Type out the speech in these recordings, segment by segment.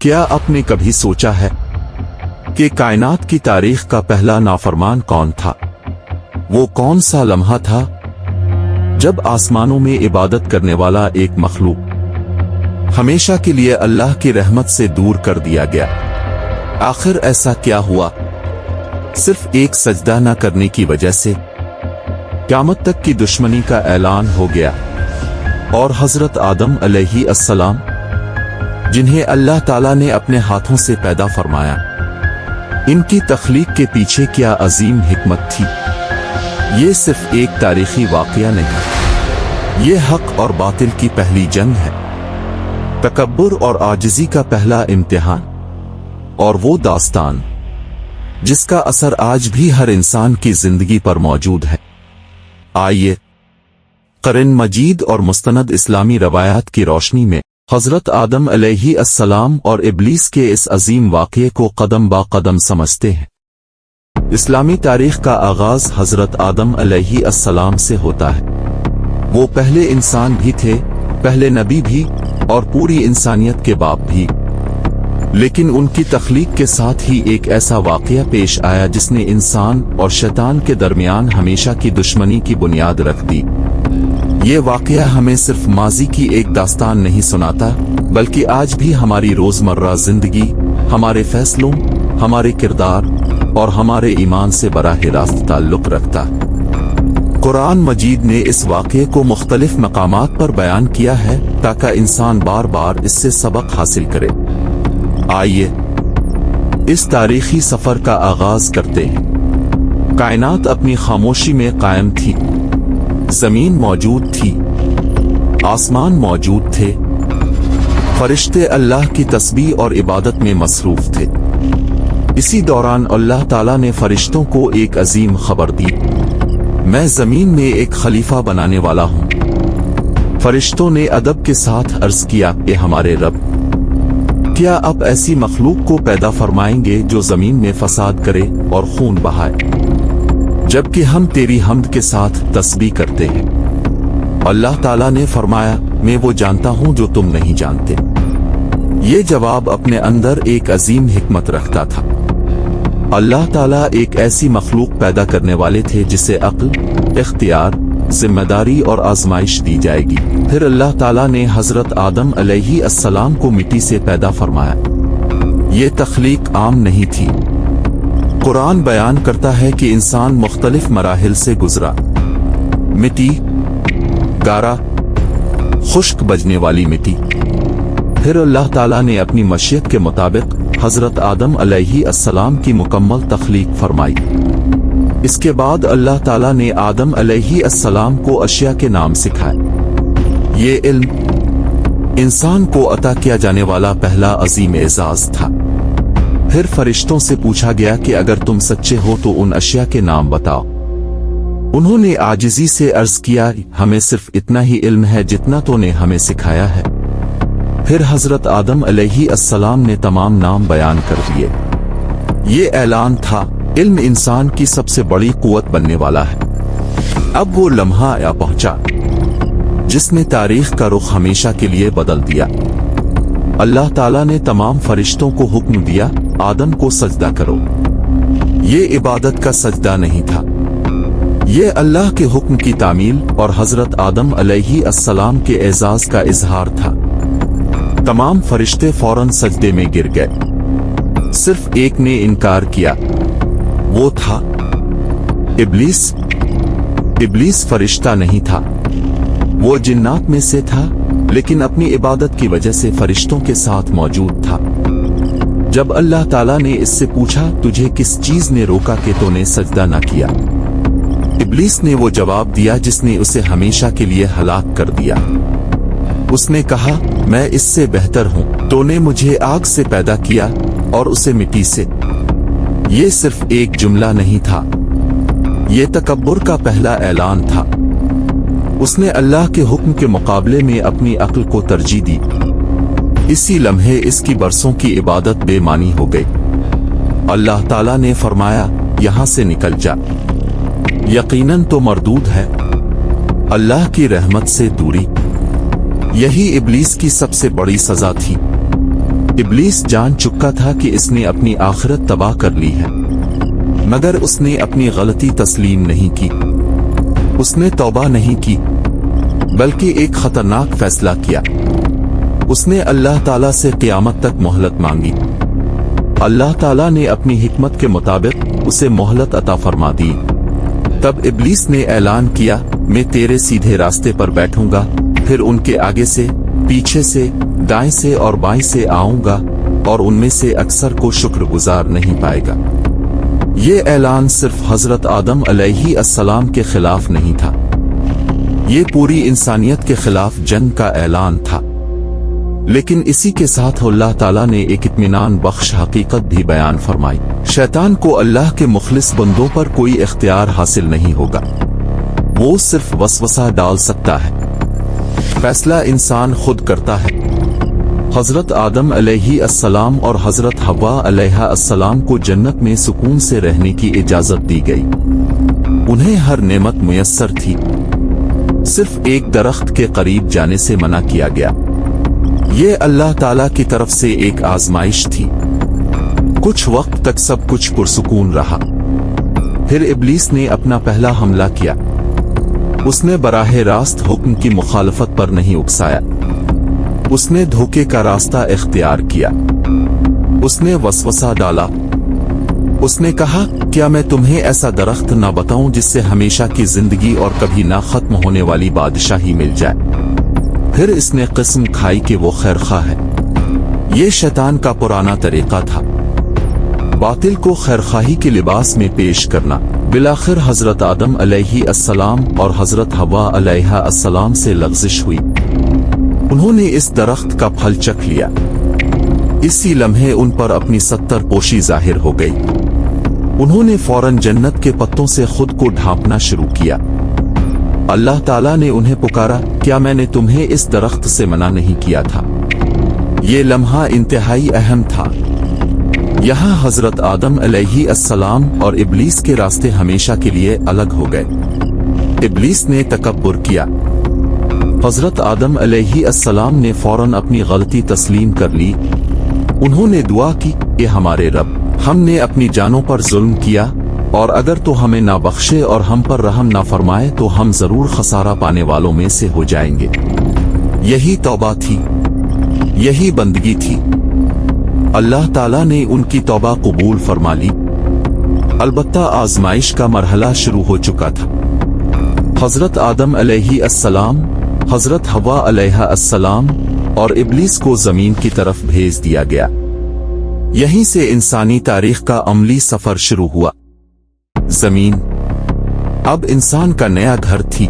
क्या आपने कभी सोचा है कि कायनात की तारीख का पहला नाफरमान कौन था? वो कौन सा लम्हा था जब आसमानों में इबादत करने वाला एक मखलूक हमेशा के लिए अल्लाह की रहमत से दूर कर दिया गया? आखिर ऐसा क्या हुआ? सिर्फ एक सजदा न करने की वजह से क़यामत तक की दुश्मनी का ऐलान हो गया और हजरत आदम अलैहिस्सलाम, जिन्हें अल्लाह ताला ने अपने हाथों से पैदा फरमाया, इनकी तख्लीक के पीछे क्या अजीम हिकमत थी। ये सिर्फ एक तारीखी वाक़या नहीं, ये हक और बातिल की पहली जंग है, तकब्बुर और आजिज़ी का पहला इम्तिहान, और वो दास्तान जिसका असर आज भी हर इंसान की जिंदगी पर मौजूद है। आइए कुरान मजीद और मुस्तनद इस्लामी रवायात की रोशनी में हजरत आदम अलैहिस्सलाम और इब्लीस के इस अजीम वाक़ये को कदम बा कदम समझते हैं। इस्लामी तारीख का आगाज हजरत आदम अलैहिस्सलाम से होता है। वो पहले इंसान भी थे, पहले नबी भी और पूरी इंसानियत के बाप भी। लेकिन उनकी तख्लीक के साथ ही एक ऐसा वाक़या पेश आया जिसने इंसान और शैतान के दरमियान हमेशा की दुश्मनी की बुनियाद रख दी। ये वाक़या हमें सिर्फ माजी की एक दास्तान नहीं सुनाता, बल्कि आज भी हमारी रोजमर्रा जिंदगी, हमारे फैसलों, हमारे किरदार और हमारे ईमान से बराह रास्त ताल्लुक रखता। कुरान मजीद ने इस वाक़ये को मुख्तलिफ मकामात पर बयान किया है ताकि इंसान बार बार इससे सबक हासिल करे। आइए इस तारीखी सफर का आगाज करते हैं। कायनात अपनी खामोशी में कायम थी, जमीन मौजूद थी, आसमान मौजूद थे, फरिश्ते अल्लाह की तस्बीह और इबादत में मसरूफ थे। इसी दौरान अल्लाह ताला ने फरिश्तों को एक अजीम खबर दी, मैं जमीन में एक खलीफा बनाने वाला हूं। फरिश्तों ने अदब के साथ अर्ज किया कि हमारे रब, क्या आप ऐसी मखलूक को पैदा फरमाएंगे जो जमीन में फसाद करे और खून बहाए, जबकि हम तेरी हम्द के साथ तस्बीह करते हैं। अल्लाह ताला ने फरमाया, मैं वो जानता हूं जो तुम नहीं जानते। ये जवाब अपने अंदर एक अजीम हिकमत रखता था। अल्लाह ताला एक ऐसी मखलूक पैदा करने वाले थे जिसे अक्ल, इख्तियार, जिम्मेदारी और आजमाइश दी जाएगी। फिर अल्लाह ताला ने हजरत आदम अलैहिस्सलाम को मिट्टी से पैदा फरमाया। ये तख्लीक आम नहीं थी। कुरान बयान करता है कि इंसान मुख्तलिफ मराहिल से गुजरा, मिट्टी, गारा, खुश्क बजने वाली मिट्टी। फिर अल्लाह ताला ने अपनी मशीयत के मुताबिक हजरत आदम अलैहिस्सलाम की मुकम्मल तख्लीक फरमाई। इसके बाद अल्लाह ताला ने आदम अलैहिस्सलाम को अशिया के नाम सिखाए। ये इल्म इंसान को अता किया जाने वाला पहला अजीम एजाज था। फिर फरिश्तों से पूछा गया कि अगर तुम सच्चे हो तो उन अशिया के नाम बताओ। उन्होंने आजिज़ी से अर्ज किया, हमें सिर्फ इतना ही इल्म है जितना तूने हमें सिखाया है। फिर हजरत आदम अलैहिस्सलाम ने तमाम नाम बयान कर दिए। ये ऐलान था, इल्म इंसान की सबसे बड़ी कुव्वत बनने वाला है। अब वो लम्हा आ पहुंचा जिसने तारीख का रुख हमेशा के लिए बदल दिया। अल्लाह ताला ने तमाम फरिश्तों को हुक्म दिया, आदम को सजदा करो। ये इबादत का सजदा नहीं था, ये अल्लाह के हुक्म की तामील और हजरत आदम अलैहिस्सलाम के एजाज का इजहार था। तमाम फरिश्ते फौरन सजदे में गिर गए। सिर्फ एक ने इनकार किया, वो था इब्लीस। इब्लीस फरिश्ता नहीं था, वो जिन्नात में से था, लेकिन अपनी इबादत की वजह से फरिश्तों के साथ मौजूद था। जब अल्लाह ताला ने इससे पूछा, तुझे किस चीज ने रोका कि तूने सजदा न किया? इब्लीस ने वो जवाब दिया जिसने उसे हमेशा के लिए हलाक कर दिया। उसने कहा, मैं इससे बेहतर हूं। तूने मुझे आग से पैदा किया और उसे मिट्टी से। ये सिर्फ एक जुमला नहीं था, ये तकब्बुर का पहला ऐलान था। उसने अल्लाह के हुक्म के मुकाबले में अपनी अक्ल को तरजीह दी। इसी लम्हे इसकी बरसों की इबादत बेमानी हो गई। अल्लाह ताला ने फरमाया, यहां से निकल जा, यकीनन तो मरदूद है। अल्लाह की रहमत से दूरी, यही इब्लीस की सबसे बड़ी सजा थी। इब्लीस जान चुका था कि इसने अपनी आखिरत तबाह कर ली है, मगर उसने अपनी गलती तस्लीम नहीं की। उसने तौबा नहीं की, बल्कि एक खतरनाक फैसला किया। उसने अल्लाह ताला से क़यामत तक मोहलत मांगी। अल्लाह ताला ने अपनी हिकमत के मुताबिक उसे मोहलत अता फरमा दी। तब इब्लीस ने ऐलान किया, मैं तेरे सीधे रास्ते पर बैठूंगा, फिर उनके आगे से, पीछे से, दाएं से और बाएं से आऊंगा, और उनमें से अक्सर को शुक्रगुजार नहीं पाएगा। ये ऐलान सिर्फ हजरत आदम अलैहिस्सलाम के खिलाफ नहीं था, ये पूरी इंसानियत के खिलाफ जंग का ऐलान था। लेकिन इसी के साथ अल्लाह ताला ने एक इत्मीनान बख्श हकीकत भी बयान फरमाई। शैतान को अल्लाह के मुखलिस बंदों पर कोई इख्तियार हासिल नहीं होगा, वो सिर्फ वसवसा डाल सकता है, फैसला इंसान खुद करता है। हजरत आदम अलैहिस्सलाम और हजरत हव्वा अलैहिस्सलाम को जन्नत में सुकून से रहने की इजाजत दी गई। उन्हें हर नेमत मुयस्सर थी, सिर्फ एक दरख्त के करीब जाने से मना किया गया। ये अल्लाह ताला की तरफ से एक आजमाइश थी। कुछ वक्त तक सब कुछ पुरसुकून रहा। फिर इब्लीस ने अपना पहला हमला किया। उसने बराह रास्त हुक्म की मुखालफत पर नहीं उकसाया, उसने धोखे का रास्ता इख्तियार किया। उसने वसवसा डाला। उसने कहा, क्या मैं तुम्हें ऐसा दरख्त ना बताऊं जिससे हमेशा की जिंदगी और कभी ना खत्म होने वाली बादशाही मिल जाए। फिर इसने कसम खाई कि वो खैरखा है। ये शैतान का पुराना तरीका था, बातिल को खैरखाही के लिबास में पेश करना। बिलाखिर हजरत आदम अलैहिस्सलाम और हजरत हव्वा अलैहिस्सलाम से लग़ज़िश हुई। उन्होंने इस दरख्त का फल चख लिया। इसी लम्हे उन पर अपनी 70 पोशी जाहिर हो गई। उन्होंने फौरन जन्नत के पत्तों से खुद को ढांपना शुरू किया। अल्लाह ताला ने उन्हें पुकारा, क्या मैंने तुम्हें इस दरख्त से मना नहीं किया था? ये लम्हा इंतहाई अहम था। यहाँ हजरत आदम अलैहिस्सलाम और इब्लीस के रास्ते हमेशा के लिए अलग हो गए। इब्लीस ने तकब्बुर किया। हजरत आदम अलैहिस्सलाम ने फौरन अपनी गलती तस्लीम कर ली। उन्होंने दुआ की, ये हमारे रब, हमने अपनी जानों पर जुल्म किया, और अगर तो हमें ना बख्शे और हम पर रहम ना फरमाए तो हम जरूर खसारा पाने वालों में से हो जाएंगे। यही तौबा थी, यही बंदगी थी। अल्लाह ताला ने उनकी तौबा कबूल फरमा ली। अलबत्ता आजमाइश का मरहला शुरू हो चुका था। हजरत आदम अलैहिस्सलाम, हजरत हव्वा अलैहिस्सलाम और इब्लीस को जमीन की तरफ भेज दिया गया। यहीं से इंसानी तारीख का अमली सफर शुरू हुआ। जमीन अब इंसान का नया घर थी।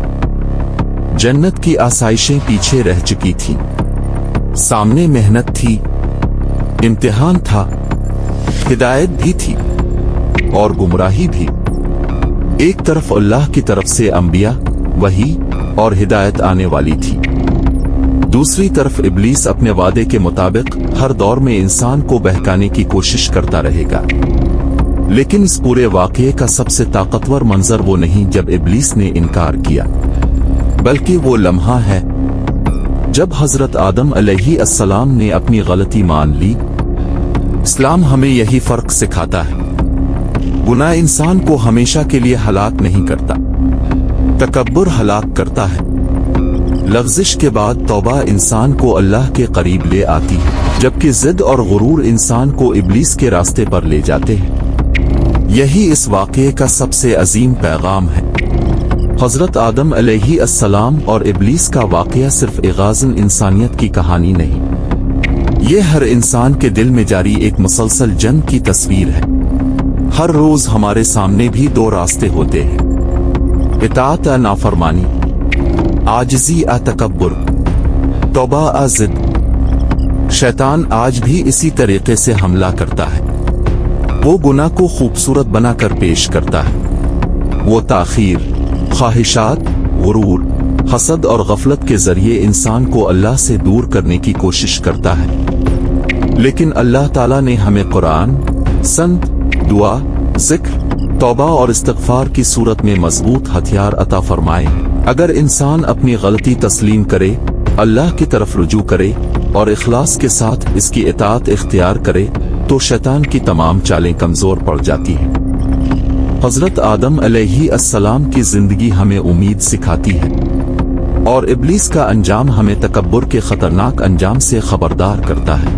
जन्नत की आसाइशें पीछे रह चुकी थीं। सामने मेहनत थी, इम्तिहान था, हिदायत भी थी और गुमराही भी। एक तरफ अल्लाह की तरफ से अंबिया, वही और हिदायत आने वाली थी। दूसरी तरफ इब्लीस अपने वादे के मुताबिक हर दौर में इंसान को बहकाने की कोशिश करता रहेगा। लेकिन इस पूरे वाक़ये का सबसे ताकतवर मंजर वो नहीं जब इब्लीस ने इनकार किया, बल्कि वो लम्हा है जब हजरत आदम अलैहिस्सलाम ने अपनी गलती मान ली। इस्लाम हमें यही फर्क सिखाता है। गुनाह इंसान को हमेशा के लिए हलाक नहीं करता, तकब्बुर हलाक करता है। लग़ज़िश के बाद तौबा इंसान को अल्लाह के करीब ले आती है, जबकि ज़िद और गुरूर इंसान को इब्लीस के रास्ते पर ले जाते हैं। यही इस वाक़ये का सबसे अजीम पैगाम है। हजरत आदम अलैहिस्सलाम और इब्लीस का वाक़या सिर्फ इग़ाज़न इंसानियत की कहानी नहीं, ये हर इंसान के दिल में जारी एक मुसलसल जंग की तस्वीर है। हर रोज हमारे सामने भी दो रास्ते होते हैं, इताअत आ नाफरमानी, आजिज़ी आ तकब्बुर, तौबा आ ज़िद। शैतान आज भी इसी तरीके से हमला करता है। वो गुनाह को खूबसूरत बनाकर पेश करता है। वो ताख़ीर, ख्वाहिशात, गुरूर, हसद और गफलत के जरिए इंसान को अल्लाह से दूर करने की कोशिश करता है। लेकिन अल्लाह ताला ने हमें कुरान, संत, दुआ, जिक्र, तौबा और इस्तिग़फ़ार की सूरत में मजबूत हथियार अता फरमाए। अगर इंसान अपनी गलती तस्लीम करे, अल्लाह की तरफ रुजू करे اور اخلاص کے ساتھ اس کی اطاعت اختیار کرے تو شیطان کی تمام چالیں کمزور پڑ جاتی ہیں۔ حضرت آدم علیہ السلام کی زندگی ہمیں امید سکھاتی ہے اور ابلیس کا انجام ہمیں تکبر کے خطرناک انجام سے خبردار کرتا ہے۔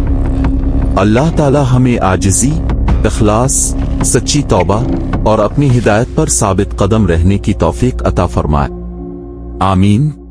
اللہ تعالی ہمیں عاجزی، اخلاص، سچی توبہ اور اپنی ہدایت پر ثابت قدم رہنے کی توفیق عطا فرمائے۔ آمین۔